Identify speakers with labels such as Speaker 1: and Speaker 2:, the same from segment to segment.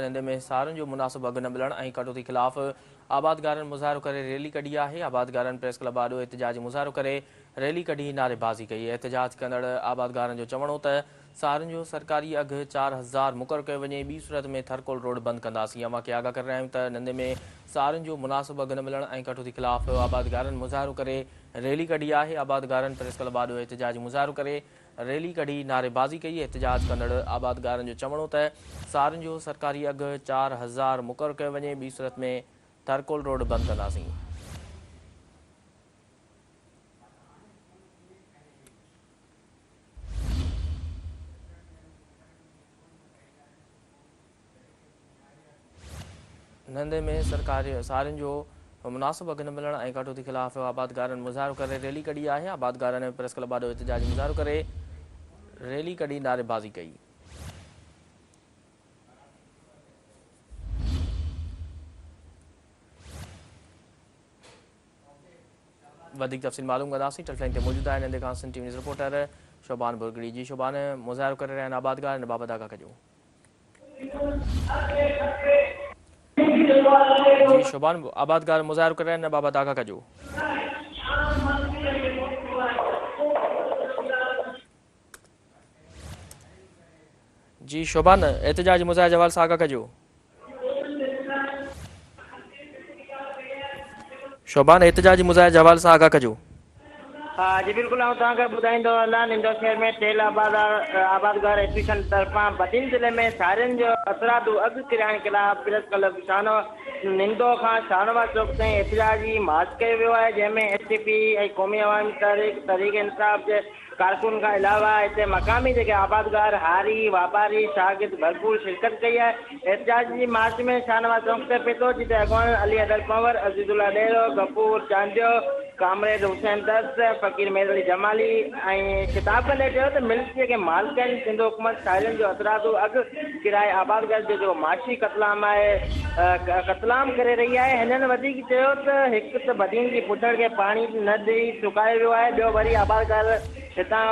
Speaker 1: नंदे में सारनि जो मुनासिब अघु न मिलण ऐं कटौती ख़िलाफ़ आबादगारनि मुज़ाहिरो करे रैली कढी आहे। आबादगारनि प्रेस क्लब आॾो एहतिजाजी मुज़ाहिरो करे रैली कढी नारेबाज़ी कई। एहतिजाज कंदड़ आबादगारनि जो चवणो त सारनि जो सरकारी अघु 4000 मुक़ररु कयो वञे, ॿी सूरत में थरकोल रोड बंदि कंदासीं। अवां खे आगाह करे रहिया आहियूं त नंदे में सारनि जो मुनासिब अघु न मिलण ऐं कटौती ख़िलाफ़ आबादगारनि मुज़ाहिरो करे रैली कढी आहे। आबादगारनि प्रेस क्लब आॾो एहतिजाजी मुज़ाहिरो करे रैली कढी नारेबाज़ी कई। एहतिजाज कंदड़ आबादगारनि जो चवणो त सारनि जो सरकारी अघु 4000 मुक़ररु कयो वञे, ॿी सूरत में थरकोल रोड बंदि कंदासीं। नंदे में सारनि जो मुनासिब अघु न मिलण ऐं कटौती ख़िलाफ़ आबादगारनि मुज़ाहिरो करे रैली कढी आहे। आबादगारनि प्रेस क्लब आॾो एहतिजाजी मुज़ाहिरो करे रैली कढी नारेबाज़ी कई। वधिक तफ़सील मालूम कंदासीं। टेलीफोन ते मौजूदु आहे नंदे खां सिंध टीवी न्यूज़ रिपोर्टर शोभान बुरगड़ी। जी शोभान, मुज़ाहिरो करे रहिया आहिनि आबादगार, इन बाबति आगाह कजो। जी शोभान, आबादगार मुज़ाहिरो करे रहिया आहिनि, इन बाबति आगाह कजो। जी शोभान, एहतिजाजी मुज़ाहिरे जे हवाले सां आगाह कजो। शोभान, एहतिजाजी मुज़ाहिरे जे हवाले सां आगाह कजो।
Speaker 2: हाँ जी बिल्कुल ॿुधाईंदो हलां। इंदौर शहर में ठहियल आबादगार एसोसिएशन तरफ़ां बदीन ज़िले में सारियुनि जो असरादू अघु किराइण ख़िलाफ़ प्रेस क्लब निंदो खां शाहनवाज़ चौक ताईं एहतिजाजी मार्च कयो वियो आहे, जंहिंमें एसटीपी ऐं क़ौमी अवामी तहरीक इंसाफ़ जे कारकुन खां अलावा हिते मक़ामी जेके आबादगार हारी वापारी शागिर्द भरपूर शिरकत कई आहे। एहतिजाजी मार्च में शाहनवाज़ चौक ते पहुतो, जिते अॻवान अली अदल पंवर, अज़ीज़ुल्ला डेरो, गफूर चांदियो, कामरेड हुसैन दस्त, फ़कीर मेर अली जमाली ऐं ख़िताब कंदे चयो त मिल्क जेके मालिक आहिनि, सिंध हुकूमत साहिलनि जो असरादू अघु किराए आबादगार जो जेको माशी कतलाम आहे, कतलाम करे रही आहे। हिननि वधीक चयो त हिकु त बदीन जी पुछड़ खे पाणी न ॾेई सुकायो वियो आहे, ॿियो वरी आबादगार हितां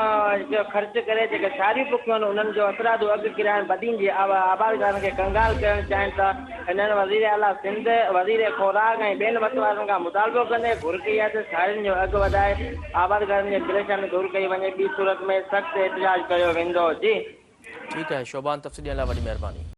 Speaker 2: जो ख़र्च करे जेके शारियूं पुखियूं आहिनि, उन्हनि जो असरादू अघु किराइण बदीन जी आबादगारनि खे कंगाल करणु चाहिनि था। हिननि वज़ीर आला सिंध, वज़ीर खुराक ऐं ॿियनि वसवारनि खां मुतालबो कंदे घुर कई आहे त सारियुनि जो अघु वधाए आबादगारनि जी परेशानी दूर कई वञे, ॿी सूरत में सख़्तु एहतिजाज कयो वेंदो। जी
Speaker 1: ठीकु आहे शोभान, तफ़सील लाइ वॾी महिरबानी।